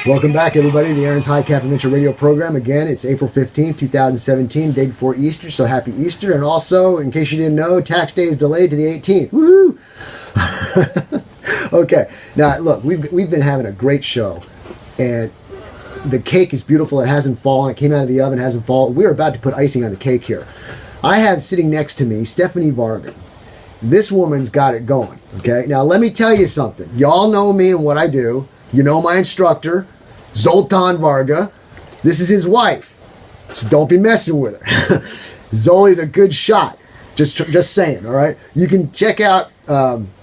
Welcome back, everybody, to the Aaron's High Cap Adventure Radio program. Again, it's April 15th, 2017, day before Easter, so happy Easter. And also, in case you didn't know, tax day is delayed to the 18th. Woohoo! Okay, now, look, we've been having a great show, and the cake is beautiful. It hasn't fallen. It came out of the oven, it hasn't fallen. We're about to put icing on the cake here. I have sitting next to me Stephanie Varga. This woman's got it going, okay? Now, let me tell you something. Y'all know me and what I do. You know my instructor, Zoltan Varga. This is his wife, so don't be messing with her. Zoli's a good shot. Just saying, all right? You can check out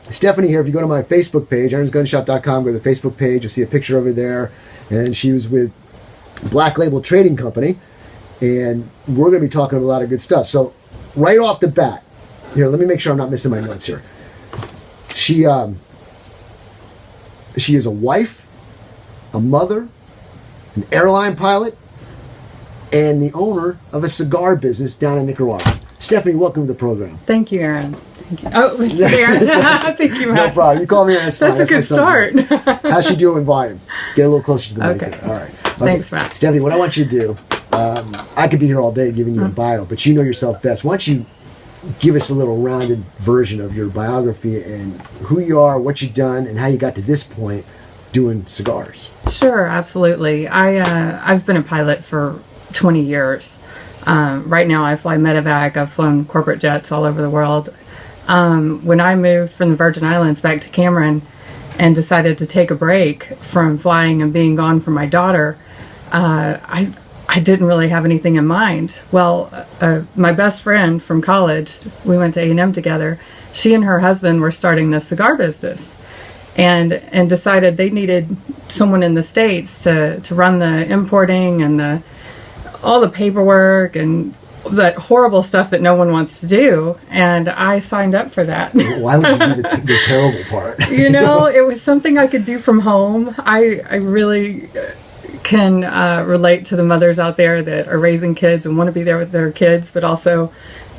Stephanie here if you go to my Facebook page, aaronsgunshop.com. Go to the Facebook page. You'll see a picture over there. And she was with Black Label Trading Company. And we're going to be talking about a lot of good stuff. So right off the bat, here, let me make sure I'm not missing my notes here. She is a wife, a mother, an airline pilot, and the owner of a cigar business down in Nicaragua. Stephanie, welcome to the program. Thank you, Aaron. Thank you. Oh, Aaron. Thank you, Aaron. No problem. You call me Aaron. That's fine. That's a good start. How's she doing in volume? Get a little closer to the mic there. All right. Okay. Thanks, Matt. Stephanie, what I want you to do, I could be here all day giving you a bio, but you know yourself best. Why don't you give us a little rounded version of your biography and who you are, what you've done, and how you got to this point doing cigars. Sure, absolutely. I've been a pilot for 20 years. Right now I fly medevac. I've flown corporate jets all over the world. When I moved from the Virgin Islands back to Cameron and decided to take a break from flying and being gone from my daughter, I didn't really have anything in mind. Well, my best friend from college, we went to A&M together, she and her husband were starting this cigar business and decided they needed someone in the States to run the importing and all the paperwork and that horrible stuff that no one wants to do. And I signed up for that. Why would you do the terrible part? You know, it was something I could do from home. I really can relate to the mothers out there that are raising kids and want to be there with their kids, but also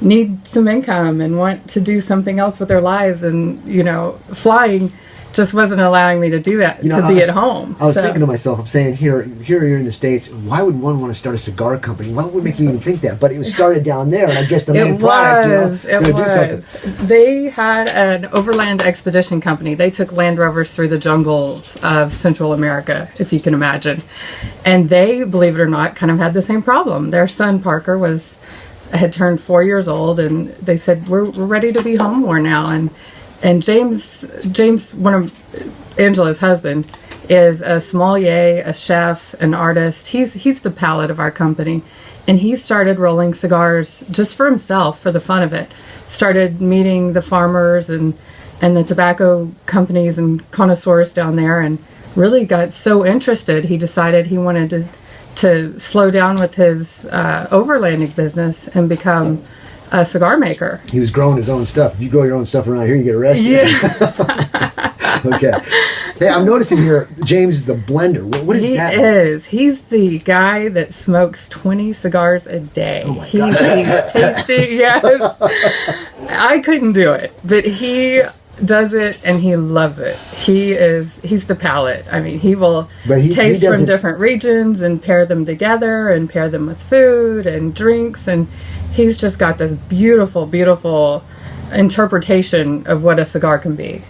need some income and want to do something else with their lives. And, you know, flying just wasn't allowing me to do that, be at home. I was thinking to myself, I'm saying, here you're in the States, why would one want to start a cigar company? What would make you even think that? But it was started down there, and I guess the main product, do something. They had an overland expedition company. They took Land Rovers through the jungles of Central America, if you can imagine. And they, believe it or not, kind of had the same problem. Their son, Parker, had turned 4 years old, and they said, we're ready to be home more now. And James, one of Angela's husband, is a sommelier, a chef, an artist. He's the palate of our company. And he started rolling cigars just for himself, for the fun of it. Started meeting the farmers and the tobacco companies and connoisseurs down there, and really got so interested, he decided he wanted to slow down with his overlanding business and become a cigar maker. He was growing his own stuff. If you grow your own stuff around here, you get arrested. Yeah. Okay. Hey, I'm noticing here, James is the blender. What is that? He is. He's the guy that smokes 20 cigars a day. Oh my God. He's tasty. Yes. I couldn't do it, but he does it and he loves it. He's the palate. I mean, he will taste from different regions and pair them together and pair them with food and drinks, and he's just got this beautiful, beautiful interpretation of what a cigar can be.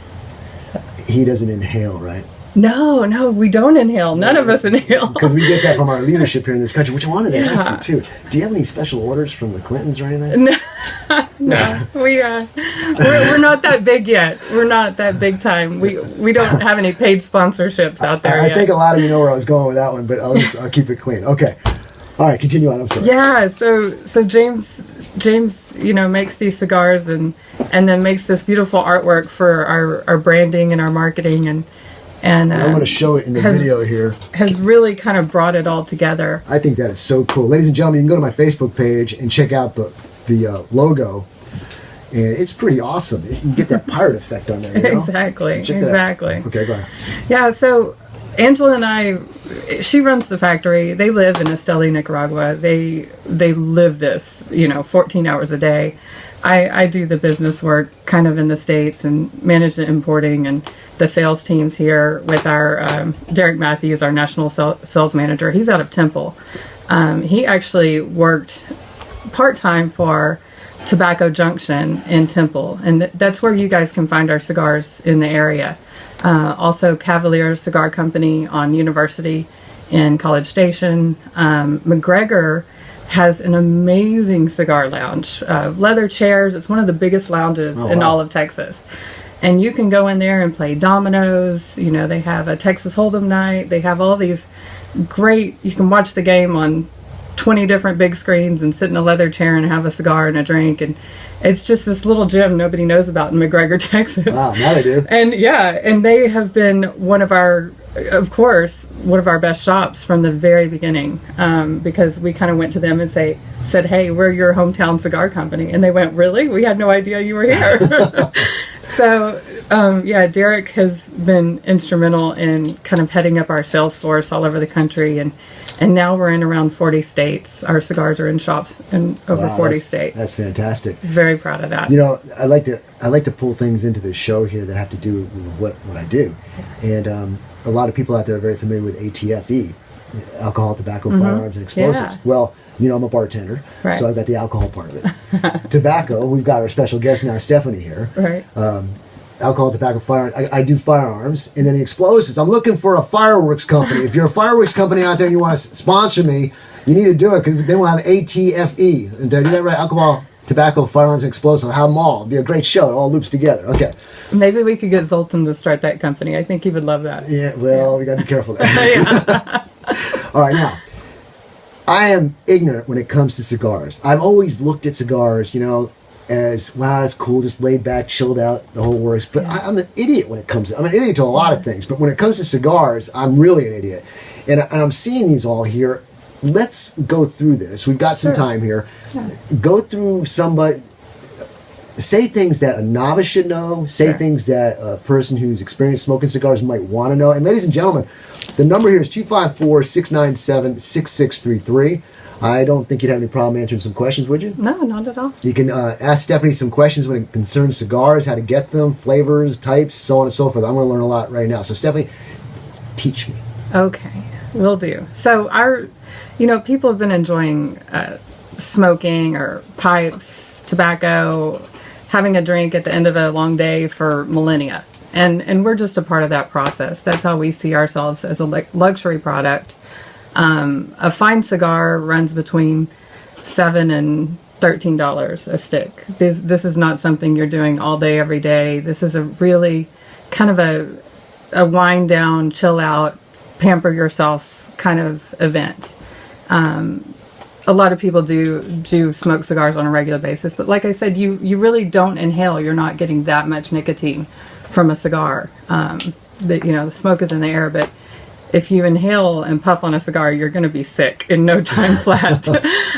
He doesn't inhale, right? No, we don't inhale. None of us inhale. Because we get that from our leadership here in this country, which I wanted to ask you too. Do you have any special orders from the Clintons or anything? No. We're not that big yet. We're not that big time. We don't have any paid sponsorships out there yet. I think a lot of you know where I was going with that one, but I'll keep it clean. Okay. All right, continue on. I'm sorry. Yeah, so James, makes these cigars and then makes this beautiful artwork for our branding and our marketing and I'm going to show it in the video here. Has really kind of brought it all together. I think that is so cool. Ladies and gentlemen, you can go to my Facebook page and check out the logo. And it's pretty awesome. You can get that pirate effect on there. You know? Exactly. So okay, go ahead. Yeah, so Angela and I, she runs the factory. They live in Esteli, Nicaragua. They live this, 14 hours a day. I do the business work kind of in the States and manage the importing and the sales teams here with our Derek Matthews, our national sales manager. He's out of Temple. He actually worked part-time for Tobacco Junction in Temple, and that's where you guys can find our cigars in the area. Also Cavalier Cigar Company on University in College Station. McGregor has an amazing cigar lounge, leather chairs. It's one of the biggest lounges in all of Texas. And you can go in there and play dominoes. You know, they have a Texas Hold'em night. They have all these great, you can watch the game on 20 different big screens and sit in a leather chair and have a cigar and a drink. And it's just this little gym nobody knows about in McGregor, Texas. Wow, now they do. And yeah, and they have been one of our best shops from the very beginning, because we kind of went to them and said, hey, we're your hometown cigar company. And they went, really? We had no idea you were here. So, Derek has been instrumental in kind of heading up our sales force all over the country. And now we're in around 40 states. Our cigars are in shops in over 40 states. That's fantastic. Very proud of that. You know, I like to pull things into the show here that have to do with what I do. And a lot of people out there are very familiar with ATFE, alcohol, tobacco, firearms, and explosives. Yeah. Well, you know, I'm a bartender, so I've got the alcohol part of it. Tobacco, we've got our special guest now, Stephanie, here. Right. Alcohol, tobacco, firearms. I do firearms, and then the explosives. I'm looking for a fireworks company. If you're a fireworks company out there and you want to sponsor me, you need to do it, because then we'll have ATFE. And did I do that right? Alcohol, tobacco, firearms, and explosives. I'll have them all. It'll be a great show. It all loops together. Okay. Maybe we could get Zoltan to start that company. I think he would love that. Yeah, well, we got to be careful there. All right, now, I am ignorant when it comes to cigars. I've always looked at cigars, you know, as, wow, that's cool, just laid back, chilled out, the whole works. But I'm an idiot when it comes to, I'm an idiot to a lot of things, but when it comes to cigars, I'm really an idiot. And I'm seeing these all here. Let's go through this. We've got some time here. Yeah. Go through somebody, say things that a novice should know, say things that a person who's experienced smoking cigars might want to know. And ladies and gentlemen, the number here is 254-697-6633. I don't think you'd have any problem answering some questions, would you? No, not at all. You can ask Stephanie some questions when it concerns cigars, how to get them, flavors, types, so on and so forth. I'm going to learn a lot right now. So Stephanie, teach me. Okay, will do. So people have been enjoying smoking or pipes, tobacco, having a drink at the end of a long day for millennia. And we're just a part of that process. That's how we see ourselves, as a luxury product. A fine cigar runs between $7 and $13 a stick. This is not something you're doing all day, every day. This is a really kind of a wind down, chill out, pamper yourself kind of event. A lot of people do smoke cigars on a regular basis, but like I said, you really don't inhale. You're not getting that much nicotine from a cigar. The smoke is in the air, but if you inhale and puff on a cigar, you're going to be sick in no time flat.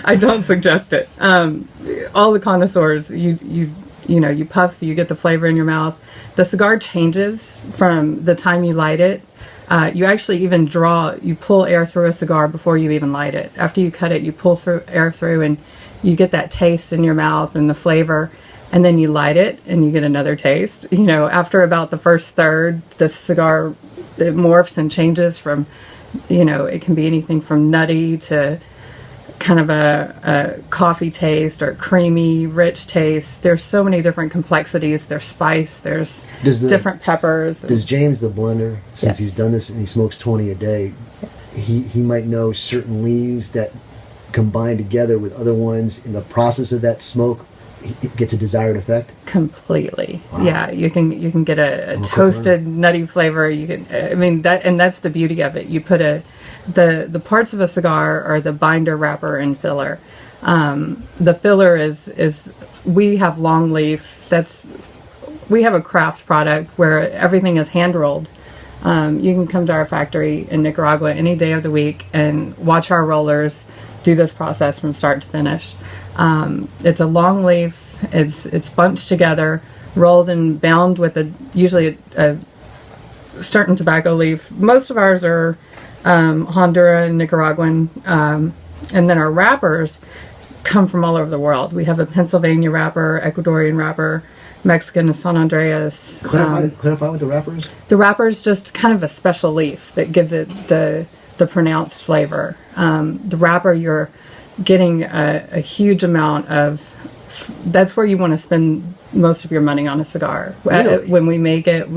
I don't suggest it. All the connoisseurs, you puff, you get the flavor in your mouth. The cigar changes from the time you light it. You actually even you pull air through a cigar before you even light it. After you cut it, you pull air through, and you get that taste in your mouth and the flavor. And then you light it and you get another taste. After about the first third, the cigar, it morphs and changes from, it can be anything from nutty to kind of a coffee taste or creamy, rich taste. There's so many different complexities. There's spice, there's different peppers. Does James the blender, since he's done this and he smokes 20 a day, he might know certain leaves that combine together with other ones in the process of that smoke? It gets a desired effect? Completely. Wow. Yeah, you can get a toasted nutty flavor. That's the beauty of it. You put the parts of a cigar are the binder, wrapper, and filler. The filler is we have long leaf. We have a craft product where everything is hand rolled. You can come to our factory in Nicaragua any day of the week and watch our rollers do this process from start to finish. It's a long leaf. It's bunched together, rolled and bound with usually a certain tobacco leaf. Most of ours are Honduran, Nicaraguan, and then our wrappers. come from all over the world. We have a Pennsylvania wrapper, Ecuadorian wrapper, Mexican San Andreas. Clarify what the wrapper is? The wrapper is just kind of a special leaf that gives it the pronounced flavor. The wrapper, you're getting a huge amount of. That's where you want to spend most of your money on a cigar. Really? When we make it,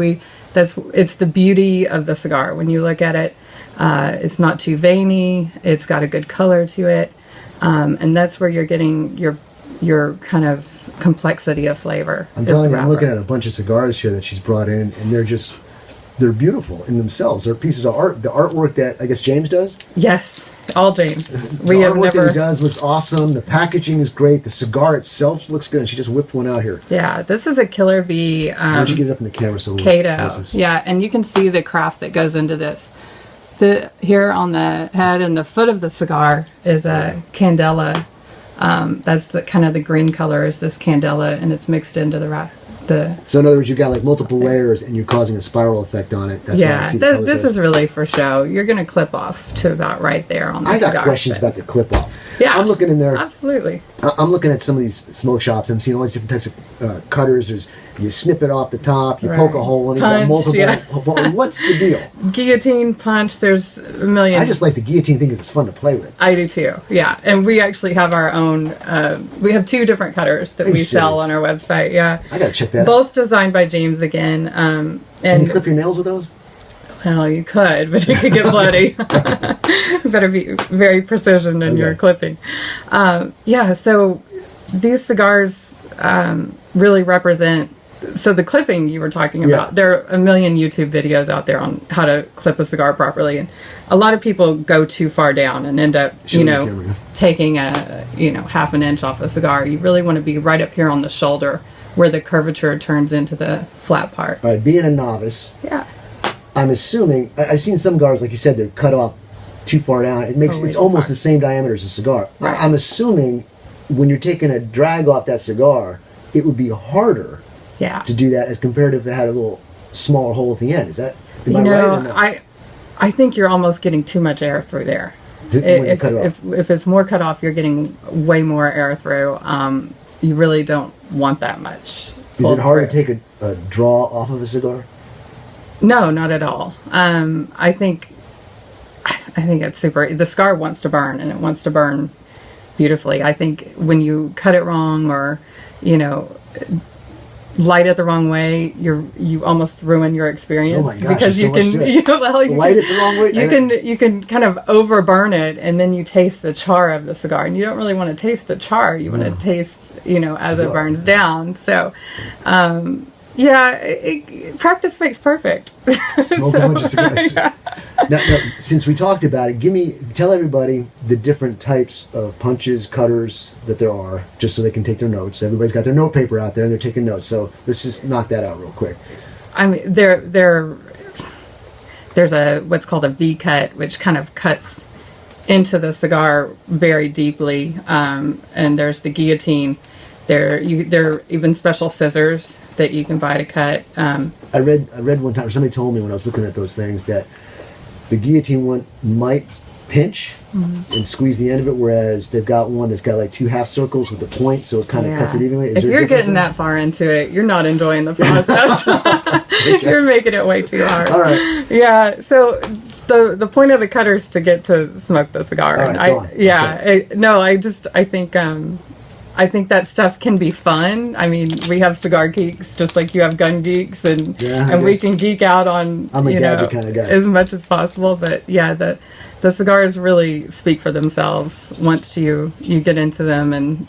it's the beauty of the cigar. When you look at it, it's not too veiny. It's got a good color to it, and that's where you're getting your kind of complexity of flavor. I'm telling you, I'm looking at a bunch of cigars here that she's brought in, and they're beautiful in themselves. They're pieces of art. The artwork that I guess James does. Yes, all James. The artwork that he does looks awesome. The packaging is great. The cigar itself looks good. And she just whipped one out here. Yeah, this is a Killer Bee. Why don't you get it up in the camera so Cato. Yeah, and you can see the craft that goes into this. Here on the head and the foot of the cigar is a candela. That's the kind of the green color is this candela, and it's mixed into the. So in other words, you got like multiple layers, and you're causing a spiral effect on it. That's why I see the color this is really for show. You're going to clip off to about right there on the cigar. I got questions about the clip off. Yeah, I'm looking in there. Absolutely. I'm looking at some of these smoke shops. I'm seeing all these different types of cutters. You snip it off the top, you poke a hole in it, you got multiple. Yeah. What's the deal? Guillotine, punch, there's a million. I just like the guillotine thing because it's fun to play with. I do too, yeah. And we actually have our own, we have 2 different cutters that we sell on our website, yeah. I gotta check that out. Both designed by James again. And can you clip your nails with those? Well, you could, but you could get bloody. You better be very precision in your clipping. Yeah, so these cigars really represent. So the clipping you were talking about, there are a million YouTube videos out there on how to clip a cigar properly, and a lot of people go too far down and end up, taking a half an inch off a cigar. You really want to be right up here on the shoulder where the curvature turns into the flat part. All right, being a novice, I'm assuming I've seen some cigars, like you said, they're cut off too far down. It's almost the same diameter as a cigar. Right. I'm assuming when you're taking a drag off that cigar, it would be harder. To do that as compared to if it had a little smaller hole at the end. Am I right or not? I think you're almost getting too much air through there. If it's more cut off, you're getting way more air through. You really don't want that much. Is it hard to take a draw off of a cigar? No, not at all. I think it's super. The cigar wants to burn, and it wants to burn beautifully. I think when you cut it wrong or light it the wrong way, you almost ruin your experience. Oh my gosh, because you can light it the wrong way. You can kind of over burn it, and then you taste the char of the cigar, and you don't really want to taste the char. You want to taste as it burns down. So practice makes perfect. Smoke a bunch of cigars. Now, since we talked about it, tell everybody the different types of punches, cutters that there are, just so they can take their notes. Everybody's got their note paper out there and they're taking notes. So let's just knock that out real quick. I mean, there's what's called a V cut, which kind of cuts into the cigar very deeply, and there's the guillotine. There are even special scissors that you can buy to cut. I read one time, or somebody told me when I was looking at those things, that the guillotine one might pinch and squeeze the end of it, whereas they've got one that's got like 2 half circles with the point, so it kind of cuts it evenly. If you're getting that far into it, you're not enjoying the process. You're making it way too hard. All right. Yeah. So the point of the cutter is to get to smoke the cigar. All right, I think that stuff can be fun. I mean, we have cigar geeks just like you have gun geeks, and we can geek out on I'm a gadget kind of guy. As much as possible. But yeah, the cigars really speak for themselves once you get into them, and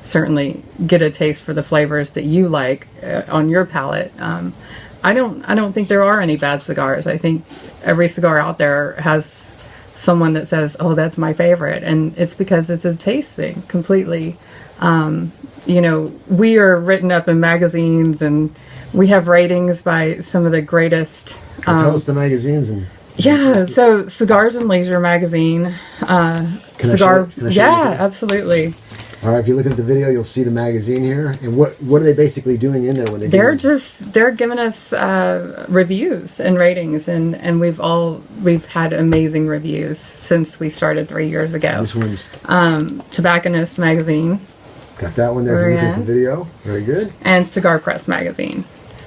certainly get a taste for the flavors that you like on your palate. I don't think there are any bad cigars. I think every cigar out there has someone that says, "Oh, that's my favorite," and it's because it's a taste thing completely. We are written up in magazines, and we have ratings by some of the greatest. Tell us the magazines and. Yeah, so Cigars and Leisure magazine, absolutely. All right, if you're looking at the video, you'll see the magazine here. And what are they basically doing in there when they're giving us reviews and ratings, and we've had amazing reviews since we started 3 years ago. This one's Tobacconist magazine. Got that one there. If you look at the video, very good. And Cigar Press magazine.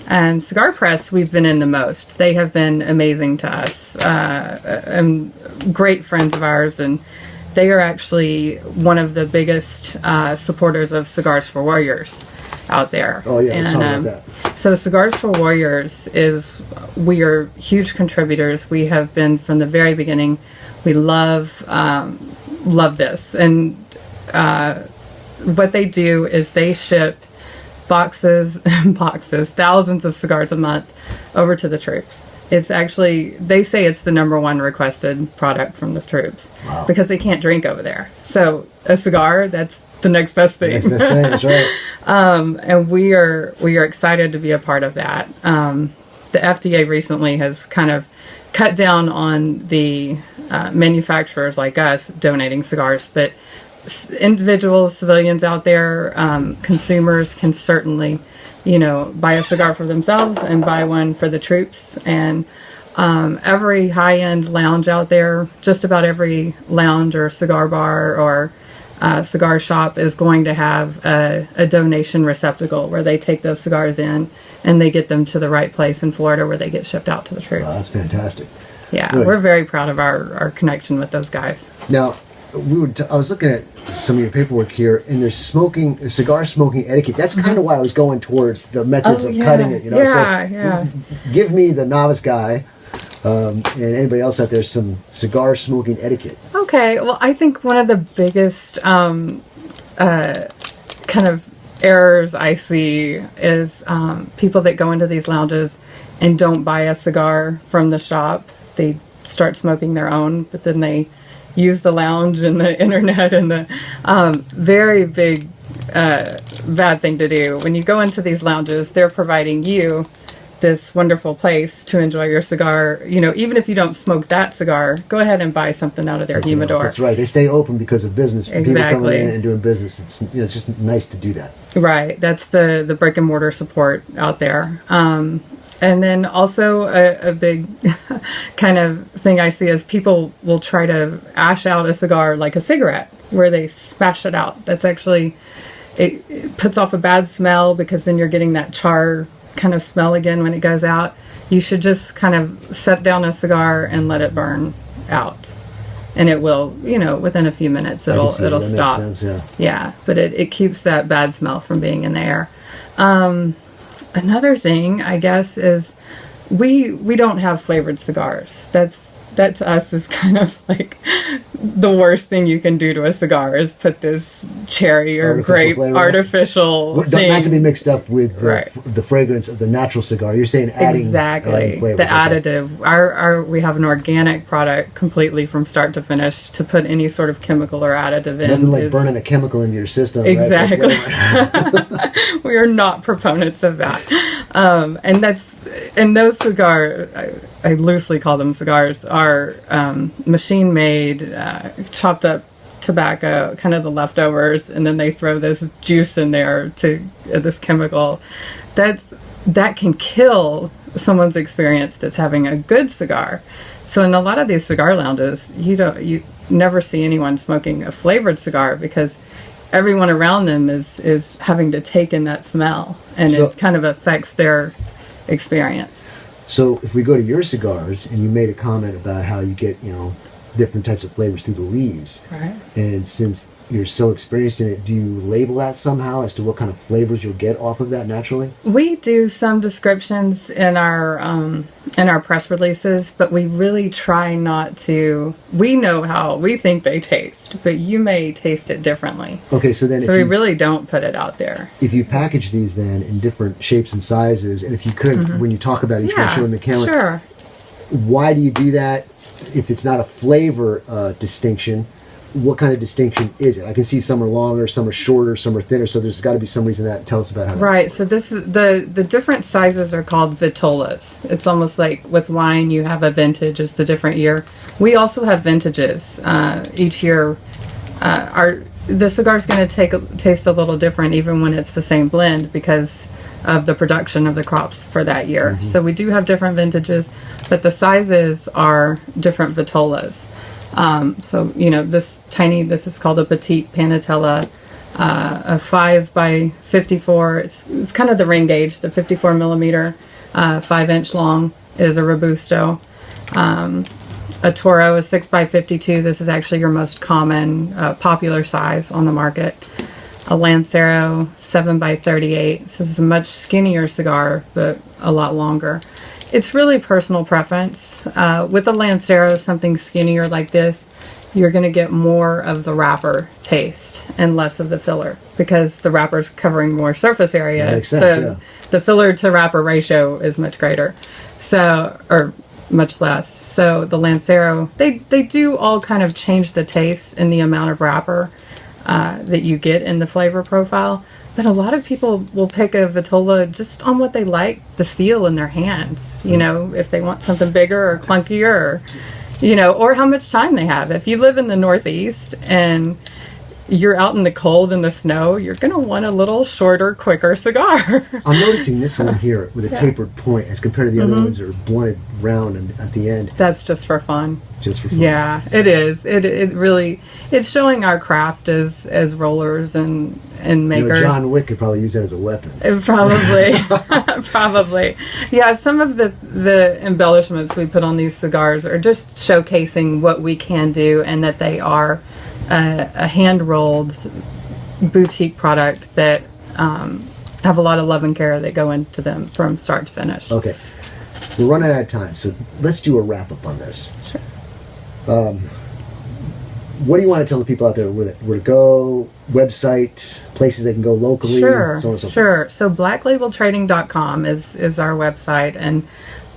And Cigar Press, we've been in the most. They have been amazing to us, and great friends of ours, and they are actually one of the biggest supporters of Cigars for Warriors out there. Oh yeah, let's talk about that. So Cigars for Warriors we are huge contributors. We have been from the very beginning. We love this, and what they do is they ship boxes and boxes, thousands of cigars a month over to the troops. It's actually, they say it's the #1 requested product from the troops. Wow. Because they can't drink over there. So a cigar, that's the next best thing. Next best thing, that's right. And we are excited to be a part of that. The FDA recently has kind of cut down on the manufacturers like us donating cigars, but individuals, civilians out there, consumers can certainly, buy a cigar for themselves and buy one for the troops. And every high-end lounge out there, just about every lounge or cigar bar or cigar shop is going to have a donation receptacle where they take those cigars in and they get them to the right place in Florida where they get shipped out to the troops. Wow, that's fantastic. Yeah, Really. We're very proud of our connection with those guys. Now, I was looking at some of your paperwork here, and there's cigar smoking etiquette. That's kind of why I was going towards the methods of cutting it. Yeah. Give me, the novice guy, and anybody else out there, some cigar smoking etiquette. Okay, well, I think one of the biggest kind of errors I see is people that go into these lounges and don't buy a cigar from the shop. They start smoking their own, but then they use the lounge and the internet, and the very big bad thing to do. When you go into these lounges, they're providing you this wonderful place to enjoy your cigar. Even if you don't smoke that cigar, go ahead and buy something out of their humidor. That's right. They stay open because of business. Exactly. People coming in and doing business. It's just nice to do that. Right. That's the brick and mortar support out there. And then also a big kind of thing I see is people will try to ash out a cigar like a cigarette, where they smash it out. That's actually, it puts off a bad smell, because then you're getting that char kind of smell again when it goes out. You should just kind of set down a cigar and let it burn out. And it will, within a few minutes, it'll stop. Makes sense, Yeah, but it keeps that bad smell from being in the air. Another thing, I guess, is we don't have flavored cigars. That to us is kind of like the worst thing you can do to a cigar, is put this cherry or grape artificial thing. Not to be mixed up with Right. the fragrance of the natural cigar. You're saying adding flavors. The additive. We have an organic product completely from start to finish. To put any sort of chemical or additive in, nothing like burning a chemical into your system. Exactly. Right? We are not proponents of that. And those cigars, I loosely call them cigars, are machine made, chopped up tobacco, kind of the leftovers, and then they throw this juice in there to this chemical that can kill someone's experience that's having a good cigar. So in a lot of these cigar lounges, you never see anyone smoking a flavored cigar, because everyone around them is having to take in that smell, and it kind of affects their experience. So if we go to your cigars, and you made a comment about how you get, different types of flavors through the leaves. Right. And since you're so experienced in it, do you label that somehow as to what kind of flavors you'll get off of that naturally? We do some descriptions in our press releases, but we really try not to. We know how we think they taste, but you may taste it differently. Okay, so then we really don't put it out there. If you package these then in different shapes and sizes, and if you could, when you talk about each one, show in the camera. Sure. Why do you do that? If it's not a flavor distinction, what kind of distinction is it? I can see some are longer, some are shorter, some are thinner, so there's got to be some reason that. Tell us about how. Right, so this is the different sizes are called vitolas. It's almost like with wine, you have a vintage as the different year. We also have vintages. Each year, the cigar's going to taste a little different even when it's the same blend because of the production of the crops for that year. So we do have different vintages, but the sizes are different vitolas. So, you know, this is called a petite panatella, a 5 by 54. It's kind of the ring gauge, the 54 millimeter, 5-inch long is a Robusto. A Toro is 6 by 52. This is actually your most common, popular size on the market. A Lancero 7 by 38. So this is a much skinnier cigar, but a lot longer. It's really personal preference. With the Lancero, something skinnier like this, you're going to get more of the wrapper taste and less of the filler because the wrapper's covering more surface area. That makes sense, The filler to wrapper ratio is much greater. So, or much less. So the Lancero, they do all kind of change the taste and the amount of wrapper that you get in the flavor profile. But a lot of people will pick a Vitola just on what they like, the feel in their hands. You know, if they want something bigger or clunkier, or, you know, or how much time they have. If you live in the Northeast and you're out in the cold and the snow, you're going to want a little shorter, quicker cigar. I'm noticing this one here with a tapered point as compared to the other ones that are blunted round at the end. That's just for fun. Just for fun. Yeah, it is. It really, it's showing our craft as rollers and makers. You know, John Wick could probably use that as a weapon. Probably. Probably. Yeah, some of the embellishments we put on these cigars are just showcasing what we can do and that they are a hand-rolled boutique product that have a lot of love and care that go into them from start to finish. Okay. We're running out of time, so let's do a wrap-up on this. Sure. What do you want to tell the people out there where to go, website, places they can go locally, Sure, so on and so forth? sure. So blacklabeltrading.com is our website, and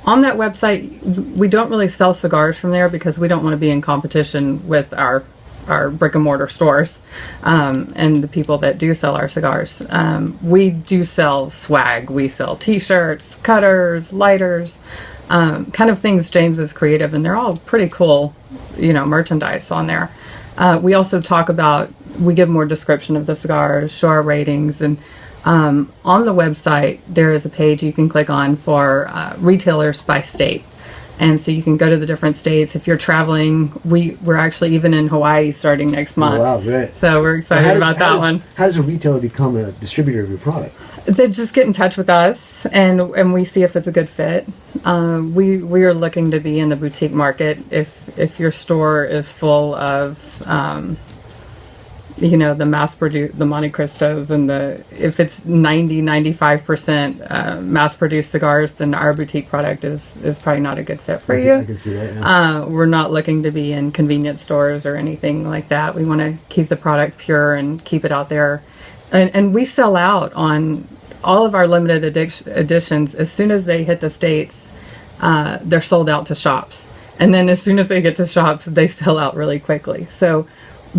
on that website, we don't really sell cigars from there because we don't want to be in competition with our brick and mortar stores and the people that do sell our cigars. We do sell swag. We sell t-shirts, cutters, lighters, kind of things James is creative, and they're all pretty cool, you know, merchandise on there. We also talk about, we give more description of the cigars, show our ratings, and on the website there is a page you can click on for retailers by state. And so you can go to the different states. If you're traveling, we're actually even in Hawaii starting next month. Oh, wow, great. So we're excited about that one. How does a retailer become a distributor of your product? They just get in touch with us, and we see if it's a good fit. We are looking to be in the boutique market. If your store is full of you know, the mass-produced, the Monte Cristos, and if it's 95% mass-produced cigars, then our boutique product is probably not a good fit for you. I can see that, yeah. We're not looking to be in convenience stores or anything like that. We want to keep the product pure and keep it out there. And we sell out on all of our limited editions. As soon as they hit the States, they're sold out to shops. And then as soon as they get to shops, they sell out really quickly. So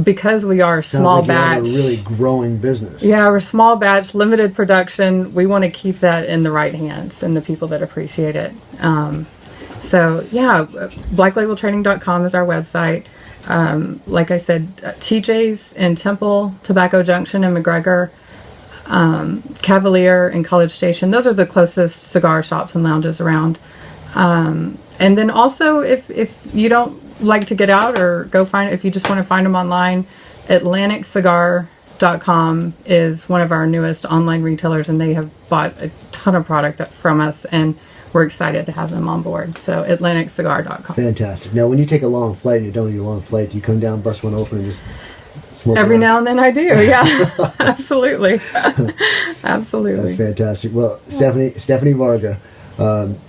because we are small batch, you have a really growing business. Yeah, we're small batch, limited production. We want to keep that in the right hands and the people that appreciate it. So yeah, blacklabeltrading.com is our website. Like I said, TJ's in Temple, Tobacco Junction in McGregor, Cavalier in College Station. Those are the closest cigar shops and lounges around. And then also, if you don't like to get out or go find it, if you just want to find them online, AtlanticCigar.com is one of our newest online retailers, and they have bought a ton of product from us, and we're excited to have them on board. So AtlanticCigar.com. Fantastic. Now, when you take a long flight and you're done with your long flight, do you come down, bust one open, and just smoke Every around? now and then I do, yeah. Absolutely. Absolutely. That's fantastic. Well, Stephanie Varga,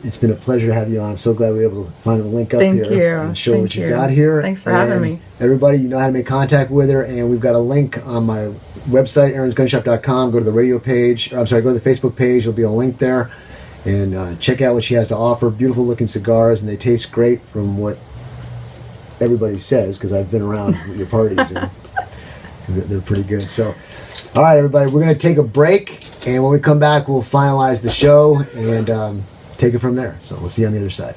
it's been a pleasure to have you on. I'm so glad we were able to find a link up Thank here you. and show Thank what you you. got here. Thanks for having me. Everybody, you know how to make contact with her, and we've got a link on my website, aaronsgunshop.com. Go to the radio page, go to the Facebook page. There'll be a link there, and check out what she has to offer. Beautiful looking cigars, and they taste great from what everybody says, because I've been around your parties, and they're pretty good. So, all right, everybody, we're going to take a break, and when we come back, we'll finalize the show and take it from there. So we'll see you on the other side.